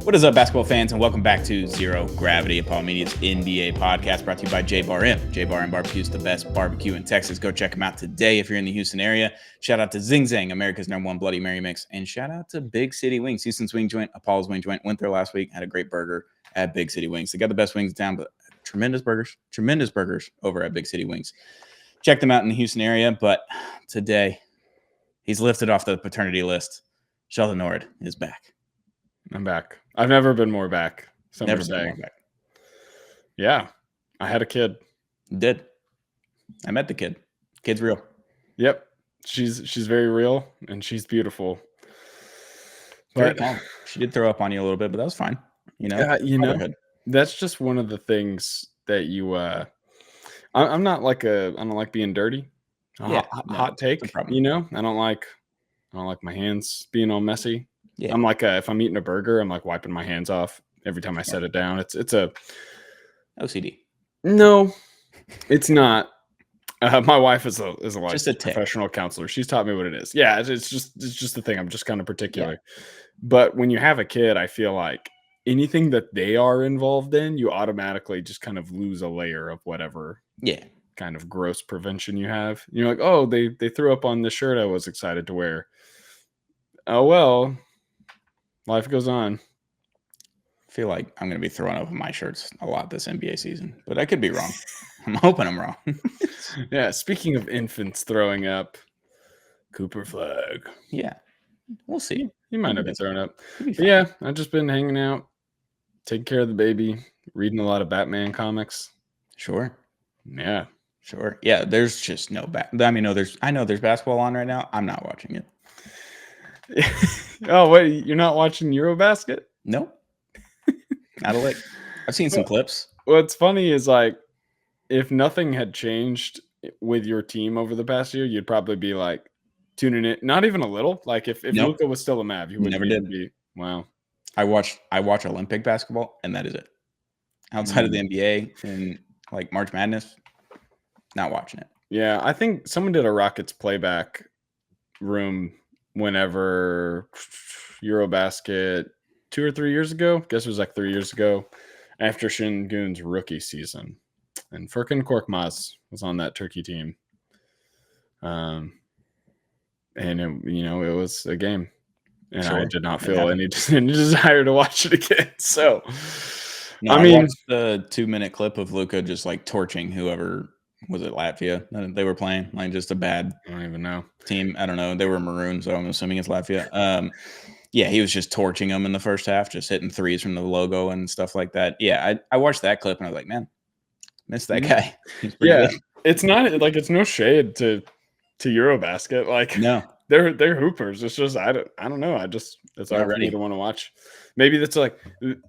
What is up, basketball fans, and welcome back to Zero Gravity, Apollo Media's NBA podcast, brought to you by J-Bar M. J-Bar M Barbecue is the best barbecue in Texas. Go check them out today if you're in the Houston area. Shout out to Zing Zang, America's #1 Bloody Mary mix, and shout out to Big City Wings, Houston's wing joint, Apollo's wing joint. Went there last week, had a great burger at Big City Wings. They got the best wings in town, but tremendous burgers over at Big City Wings. Check them out in the Houston area, but today he's lifted off the paternity list. Sheldon Nord is back. I'm back. I've never been more back. Never been more back. Yeah. I had a kid. Did. I met the kid. Kid's real. Yep. She's very real and she's beautiful. Very calm. She did throw up on you a little bit, but that was fine. That's just one of the things that you I'm not like I don't like being dirty. Hot take. I don't like my hands being all messy. Yeah. I'm like if I'm eating a burger, I'm like wiping my hands off every time I set it down. It's a OCD. No, it's not. My wife is a professional counselor. She's taught me what it is. Yeah, it's just the thing. I'm just kind of particular. Yeah. But when you have a kid, I feel like anything that they are involved in, you automatically just kind of lose a layer of whatever. Yeah. Kind of gross prevention you have. You're like, oh, they threw up on the shirt I was excited to wear. Oh well. Life goes on. I feel like I'm going to be throwing up on my shirts a lot this NBA season, but I could be wrong. I'm hoping I'm wrong. Yeah. Speaking of infants throwing up, Cooper Flag. Yeah. We'll see. He might not be throwing up. Yeah. I've just been hanging out, taking care of the baby, reading a lot of Batman comics. Sure. Yeah. Sure. Yeah. There's just no I know there's basketball on right now. I'm not watching it. Oh, wait, you're not watching Eurobasket? Nope. Not a lick. I've seen some clips. What's funny is like if nothing had changed with your team over the past year, you'd probably be like tuning in. Not even a little. Like if Luka was still a Mav, you would never did. Be. Wow. I watch Olympic basketball, and that is it. Outside of the NBA and like March Madness, not watching it. Yeah, I think someone did a Rockets playback room whenever Eurobasket 2 or 3 years ago. I guess it was like 3 years ago after Şengün's rookie season. And Furkan Korkmaz was on that Turkey team. And it was a game. And sure. I did not feel any desire to watch it again. So I watched the 2-minute clip of Luka just like torching whoever. Was it Latvia that they were playing? Like just a bad I don't even know team. I don't know. They were maroon, so I'm assuming it's Latvia. Yeah, he was just torching them in the first half, just hitting threes from the logo and stuff like that. Yeah, I watched that clip and I was like, man, miss that guy. Yeah, good. It's not like it's no shade to Eurobasket. Like no, they're hoopers. It's just I don't know. It's hard for me to want to watch. Maybe that's like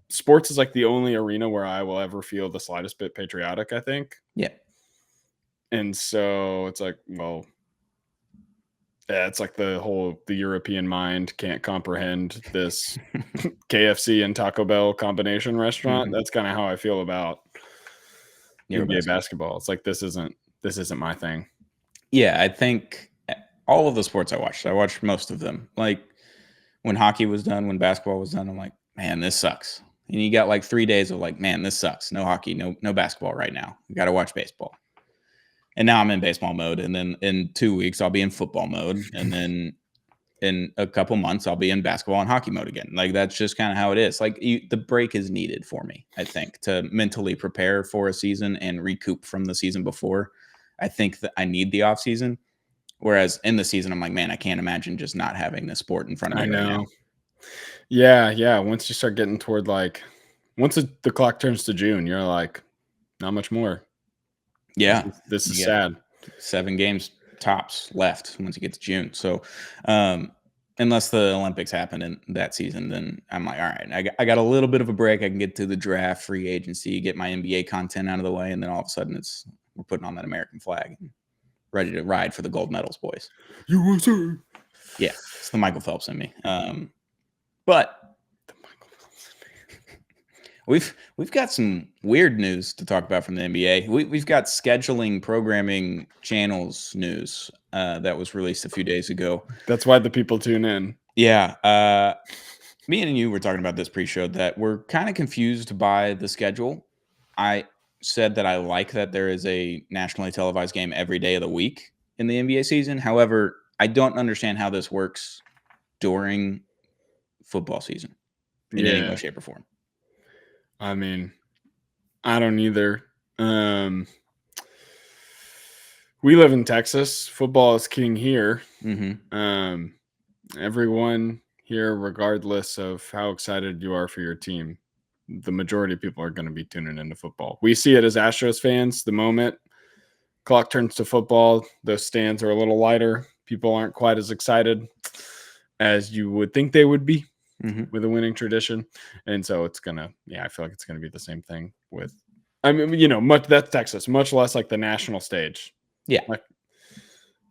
sports is like the only arena where I will ever feel the slightest bit patriotic. I think. Yeah. And so it's like, well, yeah, it's like the European mind can't comprehend this KFC and Taco Bell combination restaurant. Mm-hmm. That's kind of how I feel about NBA basketball. It's like this isn't my thing. Yeah, I think all of the sports I watched most of them. Like when hockey was done, when basketball was done, I'm like, man, this sucks. And you got like 3 days of like, man, this sucks. No hockey, no basketball right now. You got to watch baseball. And now I'm in baseball mode. And then in 2 weeks, I'll be in football mode. And then in a couple months, I'll be in basketball and hockey mode again. Like, that's just kind of how it is. Like, the break is needed for me, I think, to mentally prepare for a season and recoup from the season before. I think that I need the off season. Whereas in the season, I'm like, man, I can't imagine just not having the sport in front of me. I know. Right now. Yeah. Once you start getting toward like, once the clock turns to June, you're like, not much more. Yeah. This is sad. 7 games tops left once you get to June. So unless the Olympics happen in that season, then I'm like, all right, I got a little bit of a break. I can get to the draft, free agency, get my NBA content out of the way. And then all of a sudden we're putting on that American flag and ready to ride for the gold medals, boys. USA. Yeah. It's the Michael Phelps in me. But We've got some weird news to talk about from the NBA. We've got scheduling, programming, channels news that was released a few days ago. That's why the people tune in. Yeah. Me and you were talking about this pre-show that we're kind of confused by the schedule. I said that I like that there is a nationally televised game every day of the week in the NBA season. However, I don't understand how this works during football season in any way, Yeah. shape, or form. I mean, I don't either. We live in Texas. Football is king here. Mm-hmm. Everyone here, regardless of how excited you are for your team, the majority of people are going to be tuning into football. We see it as Astros fans. The moment clock turns to football, those stands are a little lighter. People aren't quite as excited as you would think they would be with a winning tradition. And so it's going to, I feel like it's going to be the same thing with, that's Texas, much less like the national stage.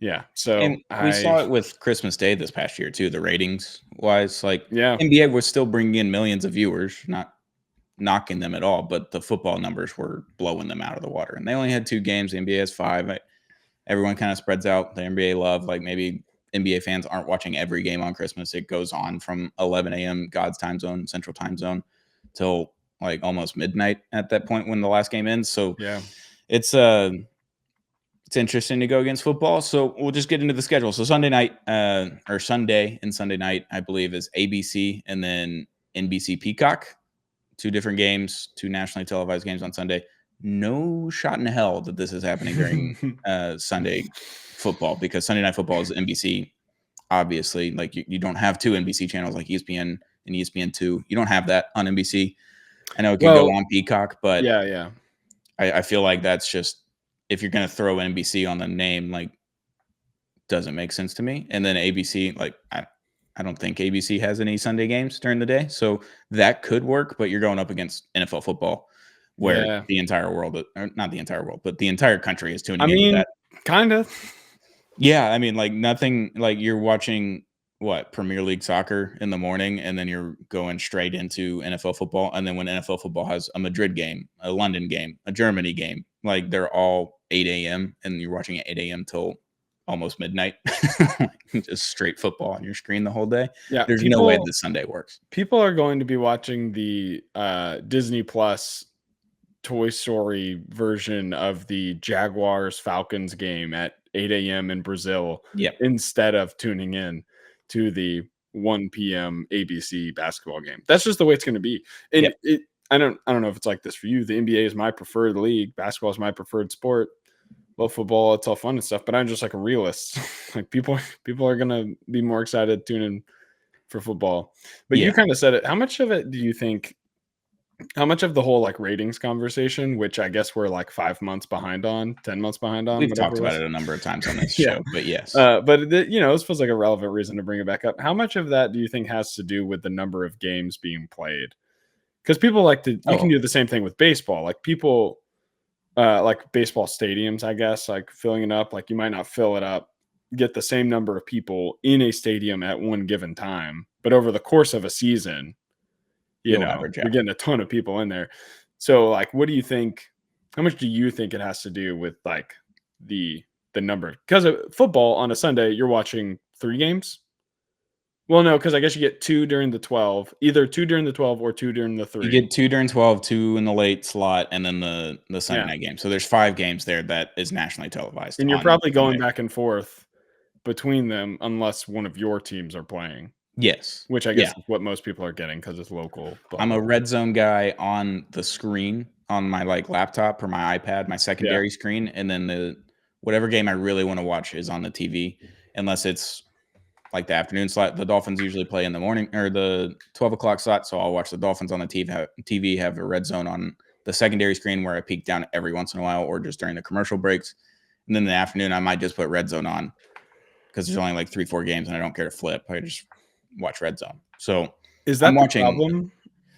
Yeah. So and we saw it with Christmas Day this past year too. The ratings wise, NBA was still bringing in millions of viewers, not knocking them at all, but the football numbers were blowing them out of the water. And they only had 2 games. The NBA has 5. Everyone kind of spreads out the NBA love. Like maybe NBA fans aren't watching every game on Christmas. It goes on from 11 a.m. God's time zone, Central time zone, till like almost midnight at that point when the last game ends. So it's interesting to go against football. So we'll just get into the schedule. So Sunday night, or Sunday and Sunday night, I believe, is ABC and then NBC Peacock. 2 different games, 2 nationally televised games on Sunday. No shot in hell that this is happening during Sunday football, because Sunday Night Football is NBC. Obviously, like you don't have 2 NBC channels like ESPN and ESPN2. You don't have that on NBC. I know it could go on Peacock, but I feel like that's just, if you're going to throw NBC on the name, like, doesn't make sense to me. And then ABC, like, I don't think ABC has any Sunday games during the day. So that could work, but you're going up against NFL football, where the entire world, or not the entire world, but the entire country is tuning into that. Kind of. Yeah. I mean, like nothing, like you're watching Premier League soccer in the morning, and then you're going straight into NFL football. And then when NFL football has a Madrid game, a London game, a Germany game, like they're all 8 a.m. and you're watching at 8 a.m. till almost midnight, just straight football on your screen the whole day. There's no way this Sunday works. People are going to be watching the Disney Plus Toy Story version of the Jaguars Falcons game at 8 a.m. in Brazil, instead of tuning in to the 1 p.m. ABC basketball game. That's just the way it's going to be. And I don't know if it's like this for you. The NBA is my preferred league. Basketball is my preferred sport. Love football, it's all fun and stuff, but I'm just like a realist. Like people are gonna be more excited tuning for football. But you kind of said it. How much of it do you think? How much of the whole like ratings conversation, which I guess we're like 5 months behind on, 10 months behind on? We've talked about it a number of times on this show, but yes. But this feels like a relevant reason to bring it back up. How much of that do you think has to do with the number of games being played? Because people like to. You can do the same thing with baseball. Like people. Like baseball stadiums, I guess, like filling it up. Like you might not fill it up, get the same number of people in a stadium at one given time, but over the course of a season, you're getting a ton of people in there. So, like, what do you think? How much do you think it has to do with like the number? Because of football on a Sunday, you're watching 3 games. Well, no, because I guess you get 2 during the 12, either 2 during the 12 or 2 during the 3. You get 2 during 12, 2 in the late slot, and then the Sunday night game. So there's 5 games there that is nationally televised. And you're probably going back and forth between them unless one of your teams are playing. Yes. Which I guess is what most people are getting because it's local. I'm a red zone guy on the screen on my like laptop or my iPad, my secondary screen, and then whatever game I really want to watch is on the TV, unless it's like the afternoon slot. The Dolphins usually play in the morning or the 12 o'clock slot. So I'll watch the Dolphins on the TV, have a red zone on the secondary screen where I peek down every once in a while, or just during the commercial breaks. And then in the afternoon, I might just put red zone on because there's only like 3-4 games and I don't care to flip. I just watch red zone. So is that the problem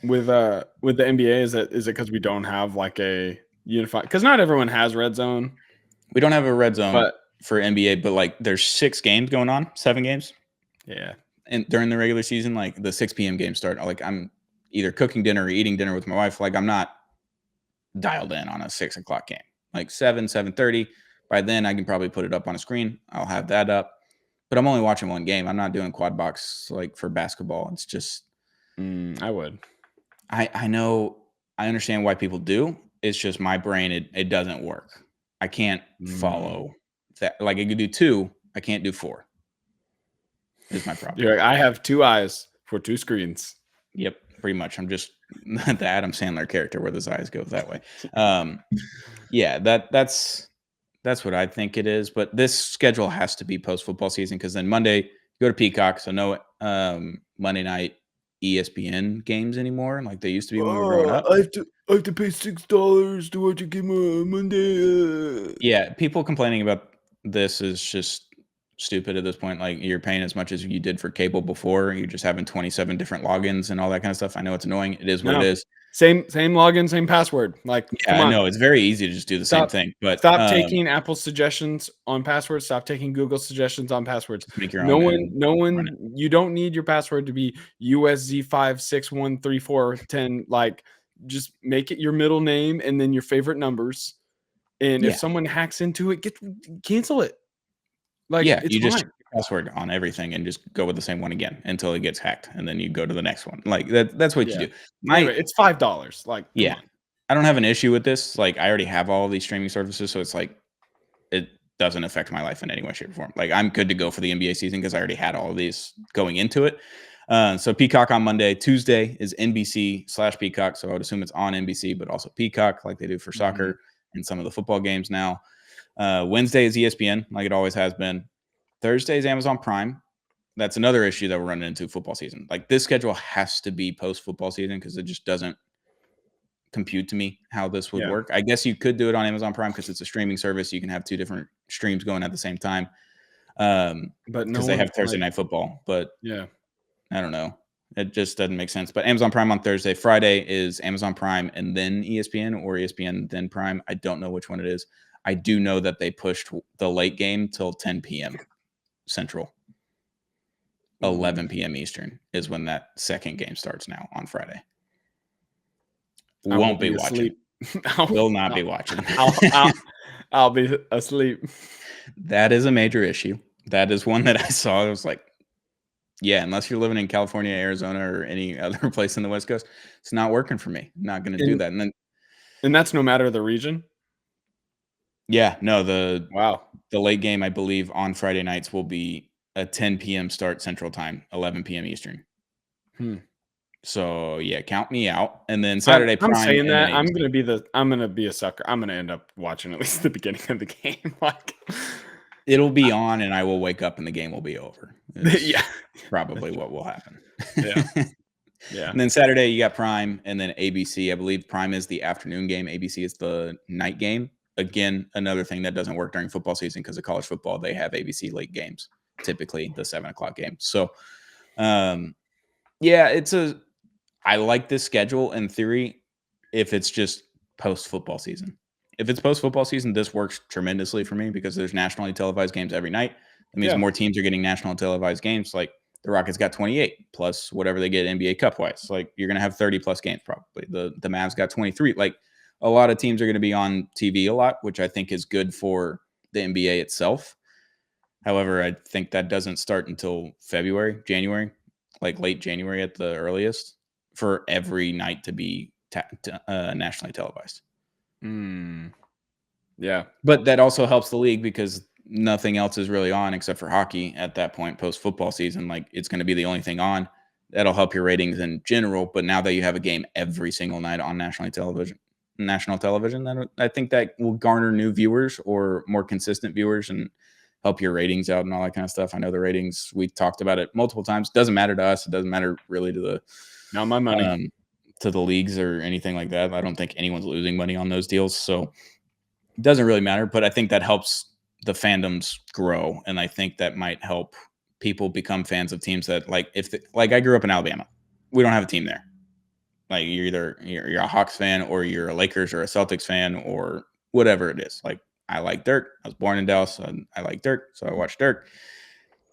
with the NBA? Is it because we don't have like a unified, because not everyone has red zone. We don't have a red zone for NBA, but like there's 6 games going on, 7 games. Yeah. And during the regular season, like the 6 p.m. games start, like I'm either cooking dinner or eating dinner with my wife. Like I'm not dialed in on a 6 o'clock game, like 7:30. By then I can probably put it up on a screen. I'll have that up, but I'm only watching one game. I'm not doing quad box like for basketball. It's just, I would. I know, I understand why people do. It's just my brain, it doesn't work. I can't Mm. follow that. Like, I could do 2, I can't do 4 is my problem. You're like, I have 2 eyes for 2 screens. Yep, pretty much. I'm just the Adam Sandler character where his eyes go that way. Um, yeah, that's what I think it is. But this schedule has to be post football season because then Monday you go to Peacock, so no Monday night ESPN games anymore, like they used to be when we were growing up. I have to pay $6 to watch a game on Monday. Yeah, people complaining about this is just stupid at this point. Like, you're paying as much as you did for cable before. You're just having 27 different logins and all that kind of stuff. I know it's annoying. It is what it No, is. same login, same password. Like, Yeah, come I on, know it's very easy to just do the same stop thing, but stop taking Apple suggestions on passwords. Stop taking Google suggestions on passwords. just make your No own one, and no run one. it. You don't need your password to be USZ5613410. Like, just make it your middle name and then your favorite numbers. And if Yeah, someone hacks into it, cancel it. Like, yeah, it's you just change fine. your password on everything and just go with the same one again until it gets hacked, and then you go to the next one. Like, that's what Yeah. you do. Anyway, My it's $5. Like, come Yeah, on. I don't have an issue with this. Like, I already have all of these streaming services, so it's like it doesn't affect my life in any way, shape, or form. Like, I'm good to go for the NBA season because I already had all of these going into it. So Peacock on Monday. Tuesday is NBC/Peacock. So I would assume it's on NBC, but also Peacock, like they do for Mhm. soccer and some of the football games now. Wednesday is ESPN, like it always has been. Thursday is Amazon Prime. That's another issue that we're running into football season. Like, this schedule has to be post football season because it just doesn't compute to me how this would Yeah. work. I guess you could do it on Amazon Prime because it's a streaming service. You can have 2 different streams going at the same time, But no because they one, have Thursday like, Night Football, but yeah. I don't know. It just doesn't make sense. But Amazon Prime on Thursday. Friday is Amazon Prime and then ESPN, or ESPN then Prime. I don't know which one it is. I do know that they pushed the late game till 10 PM Central. 11 PM Eastern is when that second game starts now on Friday. I will Won't be be watching. asleep. I'll Will not I'll be watching. I'll I'll be asleep. That is a major issue. That is one that I saw. I was like, yeah, unless you're living in California, Arizona, or any other place in the West Coast, it's not working for me. I'm not gonna do And that. And then and that's no matter the region? yeah, no, the Wow. late game, I believe, on Friday nights will be a 10 PM start Central Time, 11 PM Eastern. Hmm. So, yeah, count me out. And then I'm Saturday I'm Prime saying and then that ABC. I'm gonna be a sucker. I'm gonna end up watching at least the beginning of the game. Like, It'll be on and I will wake up and the game will be over, yeah. is probably what will happen. Yeah. Yeah. And then Saturday, you got Prime and then ABC. I believe Prime is the afternoon game. ABC is the night game. Again, another thing that doesn't work during football season because of college football, they have ABC late games, typically the 7 o'clock game. So, um, yeah, I like this schedule in theory if it's just post football season. If it's post football season, this works tremendously for me because there's nationally televised games every night. That means Yeah. more teams are getting national televised games. Like, the Rockets got 28 plus whatever they get NBA Cup wise. Like, you're gonna have 30 plus games probably. The Mavs got 23. Like, a lot of teams are gonna be on TV a lot, which I think is good for the NBA itself. However, I think that doesn't start until February, January, like late January at the earliest, for every night to be nationally televised. Mm. Yeah. But that also helps the league because nothing else is really on except for hockey at that point post football season. Like, it's going to be the only thing on. That'll help your ratings in general. But now that you have a game every single night on national television, then I think that will garner new viewers or more consistent viewers and help your ratings out and all that kind of stuff. I know the ratings, we talked about it multiple times. Doesn't matter to us. It doesn't matter really Not my money. to the leagues or anything like that. I don't think anyone's losing money on those deals. So it doesn't really matter, but I think that helps the fandoms grow, and I think that might help people become fans of teams that, like, like, I grew up in Alabama. We don't have a team there. Like, you're a Hawks fan or you're a Lakers or a Celtics fan or whatever it is. Like, I like Dirk. I was born in Dallas, so I like Dirk, so I watch Dirk.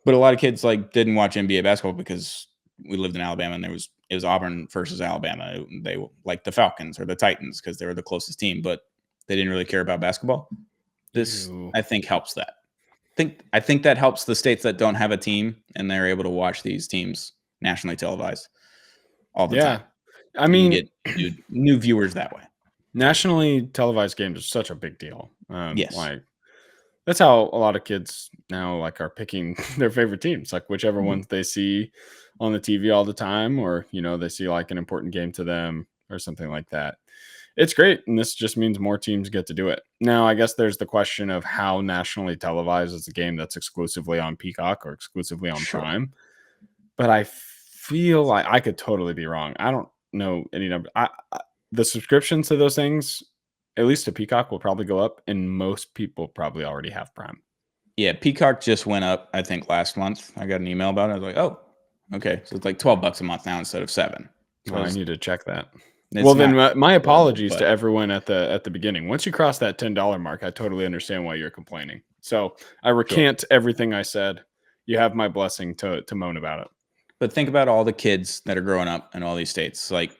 But a lot of kids, like, didn't watch NBA basketball because we lived in Alabama and it was Auburn versus Alabama. They like the Falcons or the Titans because they were the closest team, but they didn't really care about basketball. This, Ew. I think, helps that. I think that helps the states that don't have a team and they're able to watch these teams nationally televised. all the Yeah. time. I And you mean, get new viewers that way. nationally televised games are such a big deal. Yes. Like that's how a lot of kids now like are picking their favorite teams, like whichever Mhm. ones they see on the TV all the time, or they see like an important game to them or something like that. It's great, and this just means more teams get to do it. Now, I guess there's the question of how nationally televised is a game that's exclusively on Peacock or exclusively on Sure. Prime. But I feel like I could totally be wrong. I don't know any number. The subscriptions to those things, at least to Peacock, will probably go up, and most people probably already have Prime. Yeah, Peacock just went up, I think, last month. I got an email about it. I was like, oh, okay. So it's like $12 a month now instead of 7. Well, So I need to check that. Well, it's then not my horrible, apologies to but everyone at the beginning. Once you cross that $10 mark, I totally understand why you're complaining. So I sure. recant everything I said. You have my blessing to moan about it. But think about all the kids that are growing up in all these states. Like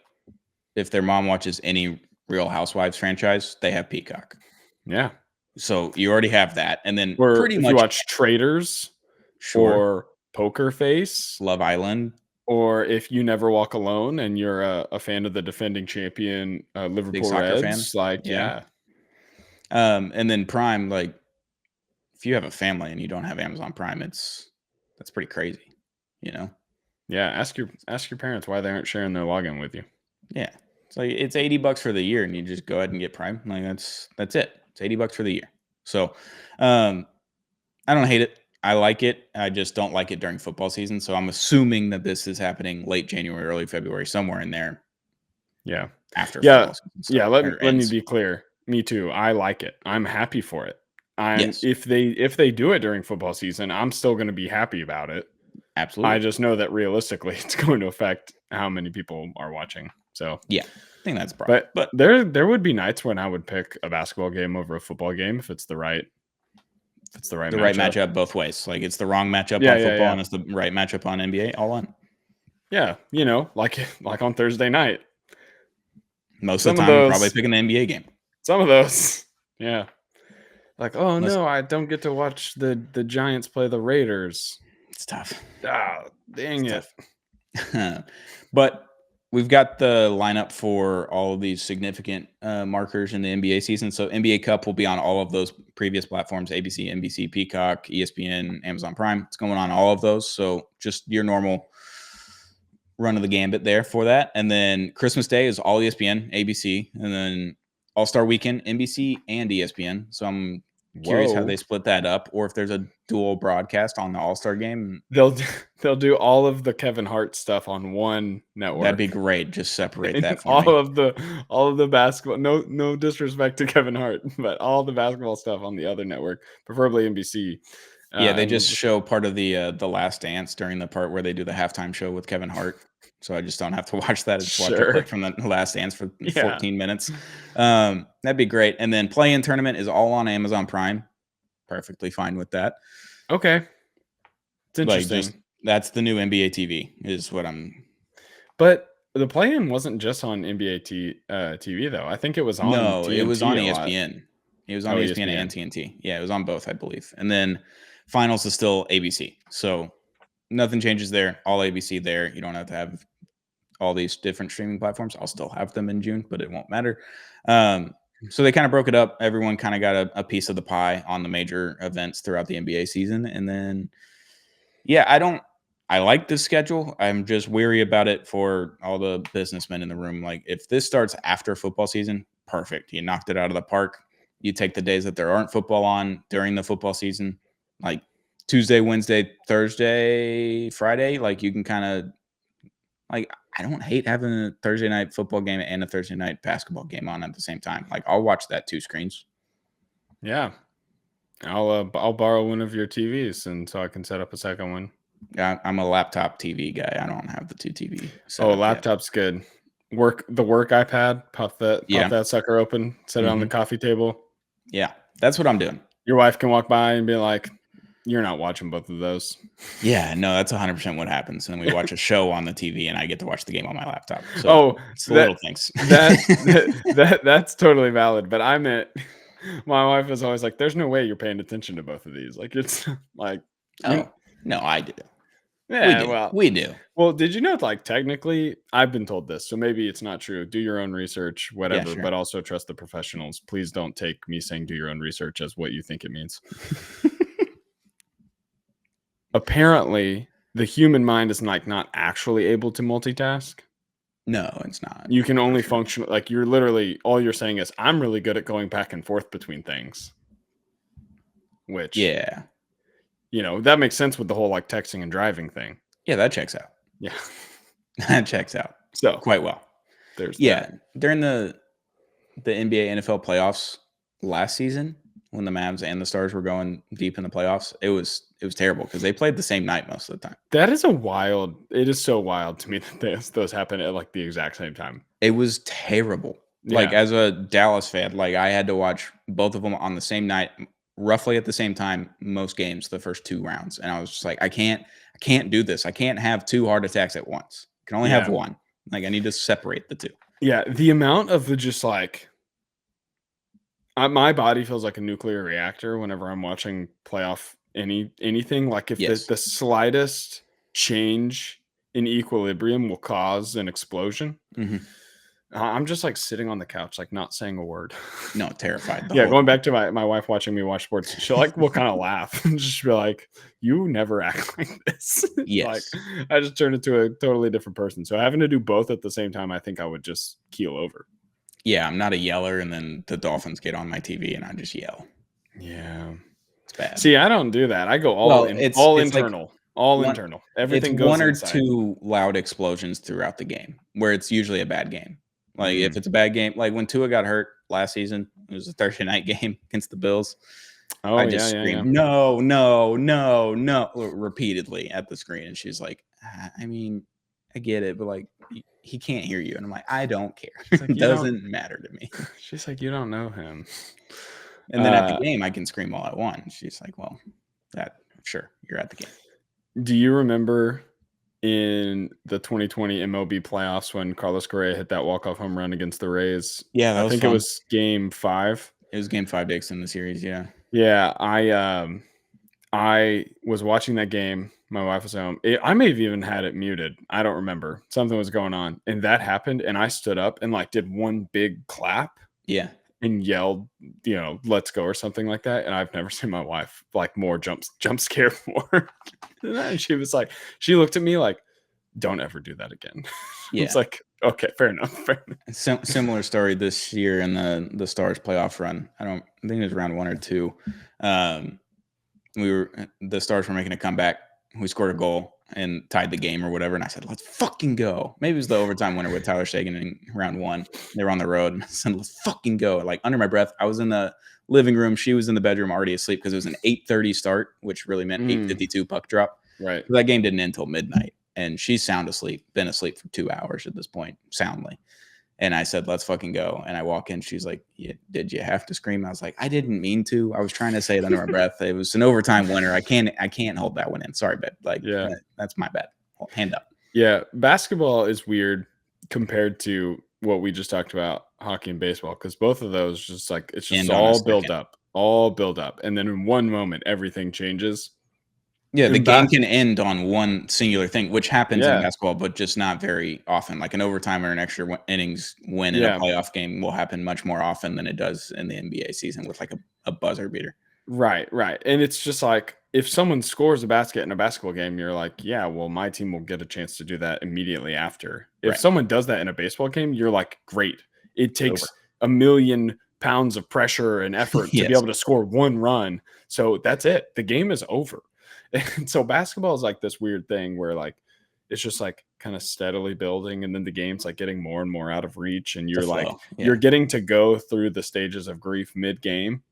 if their mom watches any Real Housewives franchise, they have Peacock. Yeah. So you already have that. And then Or pretty if you much watch Traders sure, or Poker Face, Love Island, or if you never walk alone and you're a fan of the defending champion big Liverpool soccer fan. Reds, like Yeah. yeah, And then Prime, like if you have a family and you don't have Amazon Prime, that's pretty crazy, you know? yeah. Ask your parents why they aren't sharing their login with you. Yeah. It's like it's $80 for the year and you just go ahead and get Prime. Like that's it. It's $80 for the year. So I don't hate it. I like it. I just don't like it during football season. So I'm assuming that this is happening late January, early February, somewhere in there Yeah. after Yeah. football season Yeah, starts or let me ends. be clear. Me too. I like it. I'm happy for it. I'm Yes, if they do it during football season, I'm still going to be happy about it. I absolutely. just know that realistically it's going to affect how many people are watching. So, Yeah, I think that's a problem. but But there would be nights when I would pick a basketball game over a football game if it's the right the right matchup. matchup both ways. Like it's the wrong matchup Yeah, on yeah, football yeah. and it's the right matchup on NBA. All on. Yeah, like on Thursday night. Most of Some the of time, I'm probably those picking the NBA game. some of those. Yeah. Like, "Oh Unless no, I don't get to watch the Giants play the Raiders." it's tough. Ah, It's dang it. tough. But we've got the lineup for all of these significant markers in the NBA season. So NBA Cup will be on all of those previous platforms: ABC, NBC, Peacock, ESPN, Amazon Prime. It's going on all of those. So just your normal run of the gambit there for that. And then Christmas Day is all ESPN, ABC, and then All Star Weekend, NBC and ESPN. So I'm curious how Whoa. they split that up, or if there's a dual broadcast on the All Star game. They'll d they'll do all of the Kevin Hart stuff on one That'd be network, great. Just separate and that for me. all of the basketball, no disrespect to Kevin Hart, but all the basketball stuff on the other network, preferably NBC, Yeah, they and they'll just just show part of the Last Dance during the part where they do the halftime show with Kevin Hart. So I just don't have to watch that. I just watch a sure. clip from the Last Dance for Yeah. 14 minutes. That'd be great. And then play-in tournament is all on Amazon Prime. Perfectly fine with that. Okay. It's Like just interesting. that's the new NBA TV is what I'm. But the play-in wasn't just on NBA TV, though. I think it was on No, it was TNT on a lot. ESPN. It was on Oh, ESPN and ESPN. TNT. Yeah, it was on both, I believe. And then finals is still ABC. So nothing changes there. All ABC there. You don't have to have all these different streaming platforms. I'll still have them in June, but it won't matter. So they kind of broke it up. Everyone kind of got a piece of the pie on the major events throughout the NBA season. And then, yeah, I like this schedule. I'm just weary about it for all the businessmen in the room. Like, if this starts after football season, perfect. You knocked it out of the park. You take the days that there aren't football on during the football season, like Tuesday, Wednesday, Thursday, Friday. Like, you can kind of like, I don't hate having a Thursday night football game and a Thursday night basketball game on at the same time. Like, I'll watch that 2 screens. Yeah. I'll borrow one of your TVs and so I can set up a second one. I'm a laptop TV guy. I don't have the 2 TV Oh, setup yet. laptop's good. The work iPad, pop Yeah. that sucker open, set it on the coffee table. Yeah. That's what I'm doing. Your wife can walk by and be like, "You're not watching both of those." Yeah. No, that's 100% what happens. And then we watch a show on the TV and I get to watch the game on my laptop. So Oh, it's the little things. that's totally valid. But I meant my wife is always like, "There's no way you're paying attention to both of these." Like it's like you Oh, no, I do. Yeah, We do. well, did you know, like, technically, I've been told this, so maybe it's not true. Do your own research, Yeah, whatever, sure. but also trust the professionals. Please don't take me saying do your own research as what you think it means. Apparently, the human mind is like not actually able to multitask. No, it's not. You can For only sure. function like you're literally all you're saying is I'm really good at going back and forth between things, which, Yeah. that makes sense with the whole like texting and driving thing. Yeah, that checks out. Yeah. That checks out So quite well. there's Yeah, that. during the NBA NFL playoffs last season, when the Mavs and the Stars were going deep in the playoffs, it was terrible because they played the same night most of the time. It is so wild to me that those happen at like the exact same time. It was terrible. Like, Yeah. as a Dallas fan, like, I had to watch both of them on the same night, roughly at the same time, most games, the first 2 rounds, and I was just like, I can't do this. I can't have 2 heart attacks at once. I can only have Yeah. 1. Like, I need to separate the 2. Yeah. The amount of the just like my body feels like a nuclear reactor whenever I'm watching playoff anything. Like if the Yes. the slightest change in equilibrium will cause an explosion, Mhm. I'm just like sitting on the couch, like not saying a word. No, terrified the Yeah, whole going time. back to my wife watching me watch sports, she'll like will kind of laugh and just be like, "You never act like this." Like Yes. I just turned into a totally different person. So having to do both at the same time, I think I would just keel over. Yeah, I'm not a yeller, and then the Dolphins get on my TV, and I just yell. Yeah. It's bad. See, I don't do that. I go Well, all it's like internal, all one internal. it's Everything goes 1 or inside. 2 loud explosions throughout the game, where it's usually a bad game. Like, if Mm. it's a bad game, like when Tua got hurt last season, it was a Thursday night game against the Bills. Oh I yeah, just yeah, yeah. screamed, "No, no, no, no," repeatedly at the screen, and she's like, I mean, I get it, but, like, he can't hear you," and I'm like, "I don't care. It's like It doesn't matter to me." she's like, you don't know him. And then at the game, I can scream all I want, and she's like, "Well, that sure, you're at the game." Do you remember in the 2020 MLB playoffs when Carlos Correa hit that walk-off home run against the Rays? Yeah, that I was think it fun. was game 5. It was game 5 to extend the series, yeah. Yeah, I was watching that game. My wife was home. I may have even had it muted. I don't remember. Something was going on, and that happened. And I stood up and like did one big clap Yeah. and yelled, "Let's go" or something like that. And I've never seen my wife like more jump scared more than that. And she was like, she looked at me like, "Don't ever do that again." It's Yeah. like, okay, fair enough. Fair enough. Similar story this year in the Stars playoff run. I think it was round 1 or 2. The Stars were making a comeback. We scored a goal and tied the game or whatever. And I said, "Let's fucking go." Maybe it was the overtime winner with Tyler Sagan in round 1. They were on the road. And I said, "Let's fucking go." Like, under my breath, I was in the living room. She was in the bedroom already asleep because it was an 8:30 start, which really meant 8:52 puck drop. Right. That game didn't end until midnight. And she's sound asleep, been asleep for 2 hours at this point, soundly. And I said, "Let's fucking go." And I walk in. She's like, "Yeah, did you have to scream?" I was like, "I didn't mean to. I was trying to say it under my breath. It was an overtime winner. I can't hold that one in. Sorry, babe. Like, Yeah. that's my bad. Well, hand up." Yeah. Basketball is weird compared to what we just talked about, hockey and baseball, because both of those just like it's just End on a all build up, and then in one moment everything changes. Yeah, the In game bas- can end on one singular thing, which happens in yeah, basketball, but just not very often. Like an overtime or an extra innings win in a yeah, playoff game will happen much more often than it does in the NBA season with like a buzzer beater. right, right. And it's just like if someone scores a basket in a basketball game, you're like, yeah, well, my team will get a chance to do that immediately after. If Right. someone does that in a baseball game, you're like, great. It It's over. takes a million pounds of pressure and effort to be Yes. able to score one run. So that's it. The game is over. And so basketball is like this weird thing where like it's just like kind of steadily building, and then the game's like getting more and more out of reach, and The you're like flow. Yeah. you're getting to go through the stages of grief mid-game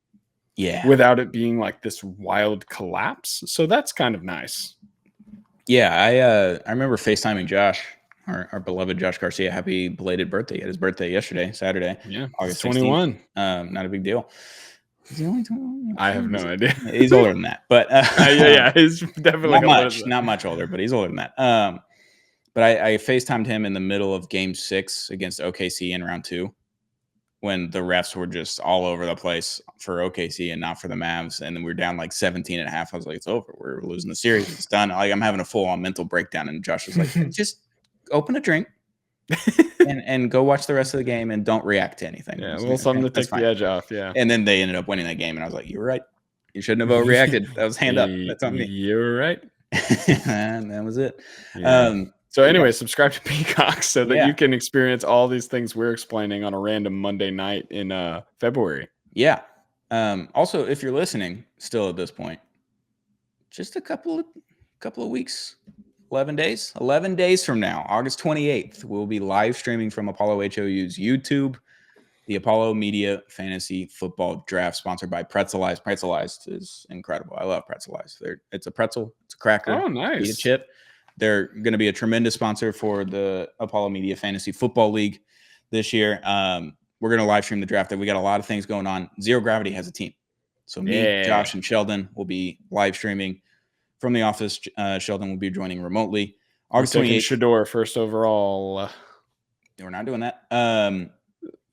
Yeah. without it being like this wild collapse. So that's kind of nice. Yeah. I remember FaceTiming Josh, our beloved Josh Garcia. Happy belated birthday. He had his birthday yesterday, Saturday, Yeah, August 16th. 21. Not a big deal. Is he only 21? I have no idea. He's older than that, but yeah, he's definitely not much older, but he's older than that. But I FaceTimed him in the middle of game 6 against OKC in round 2. when the refs were just all over the place for OKC and not for the Mavs. And then we were down like 17 and a half. I was like, it's over. We're losing the series. It's done. Like, I'm having a full on mental breakdown. And Josh was like, just open a drink and go watch the rest of the game and don't react to anything. Yeah, a Like, little something to that's take fine. the edge off. Yeah. And then they ended up winning that game. And I was like, you were right. You shouldn't have overreacted. That was hand up. That's on me. You're right. And that was it. Yeah. So anyway, yeah. subscribe to Peacock so that you can experience all these things we're explaining on a random Monday night in February. Yeah. Also, if you're listening still at this point, just a couple of weeks, 11 days from now, August 28th, we'll be live streaming from Apollo HOU's YouTube, the Apollo Media Fantasy Football Draft, sponsored by Pretzelized. Pretzelized is incredible. I love Pretzelized. It's a pretzel, it's a cracker, oh nice, eat a chip. They're going to be a tremendous sponsor for the Apollo Media Fantasy Football League this year. We're going to live stream the draft. We got a lot of things going on. Zero Gravity has a team. So me, Josh, and Sheldon will be live streaming from the office. Sheldon will be joining remotely. August 28th. Shador first overall. We're not doing that.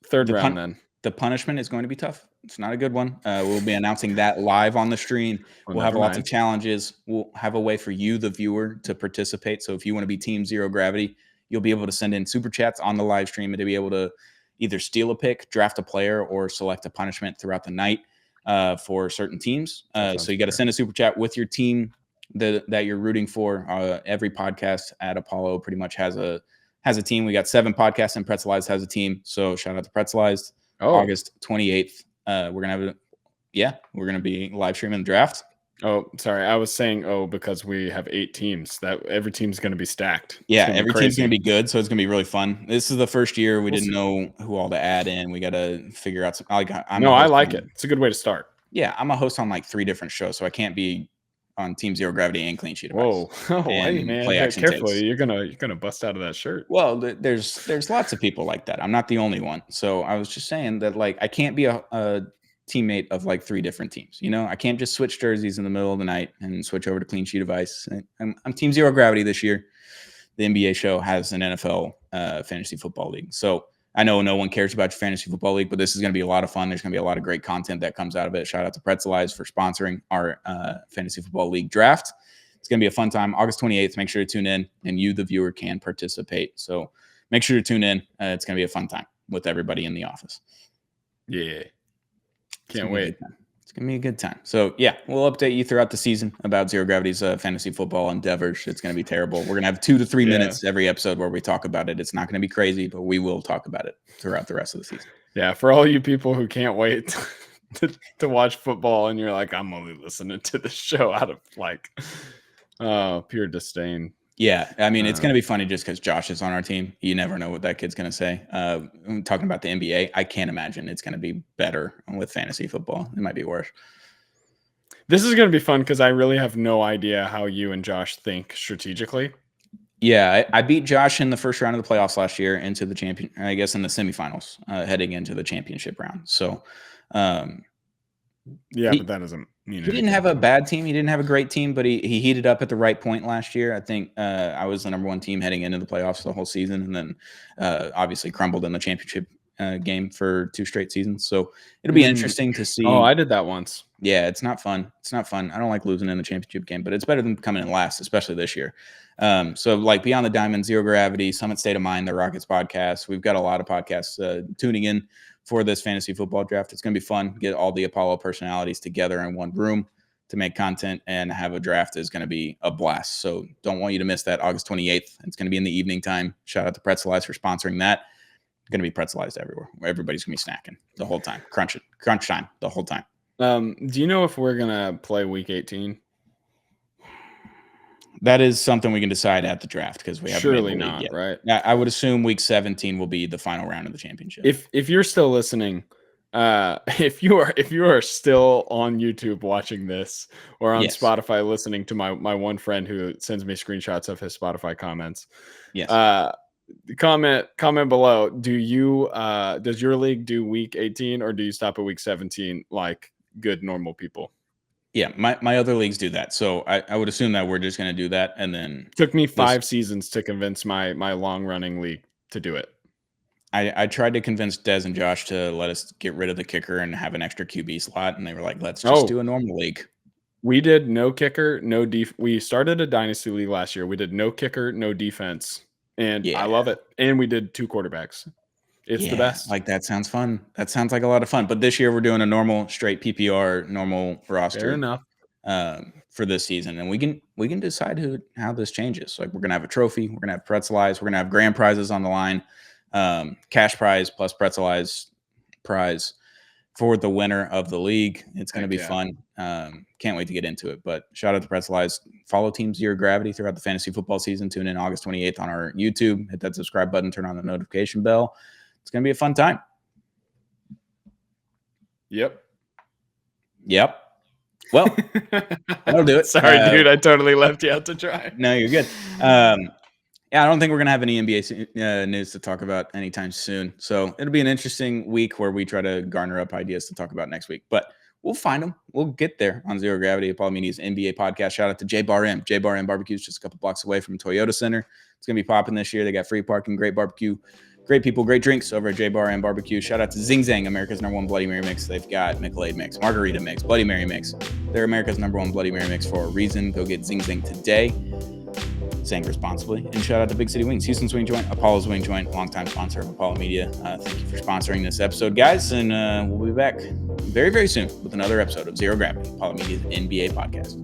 Third round then. The punishment is going to be tough. It's not a good one. We'll be announcing that live on the stream. We'll have lots of challenges. We'll have a way for you, the viewer, to participate. So if you want to be Team Zero Gravity, you'll be able to send in super chats on the live stream and to be able to either steal a pick, draft a player, or select a punishment throughout the night for certain teams. So you got to send a super chat with your team that you're rooting for. Every podcast at Apollo pretty much has a team. We got 7 podcasts, and Pretzelized has a team. So shout out to Pretzelized. August 28th. We're gonna be live streaming the draft. Oh, sorry. I was saying because we have 8 teams. That every team's going to be stacked. Yeah, every team's going to be good, so it's going to be really fun. This is the first year we didn't know who all to add in. We got to figure out some. I like it. It's a good way to start. Yeah, I'm a host on like 3 different shows, so I can't be on Team Zero Gravity and Clean Sheet Advice. Whoa, hey man, careful! You're gonna bust out of that shirt. Well, there's lots of people like that. I'm not the only one. So I was just saying that like I can't be a teammate of like 3 different teams. You know, I can't just switch jerseys in the middle of the night and switch over to Clean Sheet Advice. I'm Team Zero Gravity this year. The NBA show has an NFL fantasy football league. So I know no one cares about your fantasy football league, but this is going to be a lot of fun. There's going to be a lot of great content that comes out of it. Shout out to Pretzelized for sponsoring our fantasy football league draft. It's going to be a fun time. August 28th. Make sure to tune in, and you, the viewer, can participate. So make sure to tune in. It's going to be a fun time with everybody in the office. Yeah. Can't wait. It's going to be a good time. So, yeah, we'll update you throughout the season about Zero Gravity's fantasy football endeavors. It's going to be terrible. We're going to have 2 to 3 minutes every episode where we talk about it. It's not going to be crazy, but we will talk about it throughout the rest of the season. Yeah, for all you people who can't wait to watch football and you're like, I'm only listening to the show out of like pure disdain. Yeah, I mean, it's going to be funny just because Josh is on our team. You never know what that kid's going to say. I'm talking about the NBA. I can't imagine it's going to be better with fantasy football. It might be worse. This is going to be fun because I really have no idea how you and Josh think strategically. Yeah, I beat Josh in the first round of the playoffs last year into the in the semifinals, heading into the championship round. So, but that doesn't mean he didn't have a bad team. He didn't have a great team, but he heated up at the right point last year. I think I was the number 1 team heading into the playoffs the whole season, and then obviously crumbled in the championship game for 2 straight seasons. So it'll be interesting to see. Oh, I did that once. Yeah, it's not fun. It's not fun. I don't like losing in the championship game, but it's better than coming in last, especially this year. So like Beyond the Diamond, Zero Gravity, Summit State of Mind, the Rockets podcast. We've got a lot of podcasts tuning in for this fantasy football draft. It's going to be fun. Get all the Apollo personalities together in one room to make content and have a draft is going to be a blast. So don't want you to miss that August 28th. It's going to be in the evening time. Shout out to Pretzelized for sponsoring that. It's going to be Pretzelized everywhere. Everybody's going to be snacking the whole time. Crunch time the whole time. Do you know if we're going to play week 18? That is something we can decide at the draft because we haven't surely not yet. Right? I would assume week 17 will be the final round of the championship. If you're still listening, if you are still on YouTube watching this or on Spotify listening to my one friend who sends me screenshots of his Spotify comments, comment below. Do you does your league do week 18 or do you stop at week 17 like good normal people? Yeah, my other leagues do that. So I would assume that we're just going to do that. And then took me 5 seasons to convince my long running league to do it. I tried to convince Dez and Josh to let us get rid of the kicker and have an extra QB slot, and they were like, "Let's just do a normal league." We did no kicker, no we started a dynasty league last year. We did no kicker, no defense, and I love it. And we did 2 quarterbacks. It's the best. Like, that sounds fun. That sounds like a lot of fun. But this year we're doing a normal, straight PPR, normal roster. Fair enough. For this season, and we can decide how this changes. Like, we're gonna have a trophy, we're gonna have Pretzelize, we're gonna have grand prizes on the line, cash prize plus Pretzelize prize for the winner of the league. It's gonna be fun. Can't wait to get into it. But shout out to Pretzelize. Follow Team Zero Gravity throughout the fantasy football season. Tune in August 28th on our YouTube. Hit that subscribe button. Turn on the notification bell. It's gonna be a fun time. Yep. Well, that'll do it. Sorry, dude. I totally left you out to try. No, you're good. Yeah, I don't think we're going to have any NBA news to talk about anytime soon. So it'll be an interesting week where we try to garner up ideas to talk about next week. But we'll find them. We'll get there on Zero Gravity, Apollo Media's NBA podcast. Shout out to J-Bar M. J-Bar M Barbecue is just a couple blocks away from Toyota Center. It's going to be popping this year. They got free parking, great barbecue, great people, great drinks over at J-Bar M Barbecue. Shout out to Zing Zang, America's #1 Bloody Mary mix. They've got Michelob mix, Margarita mix, Bloody Mary mix. They're America's #1 Bloody Mary mix for a reason. Go get Zing Zang today. Sang responsibly. And shout out to Big City Wings, Houston's Wing Joint, Apollo's Wing Joint, longtime sponsor of Apollo Media. Thank you for sponsoring this episode, guys. And we'll be back very, very soon with another episode of Zero Gravity, Apollo Media's NBA podcast.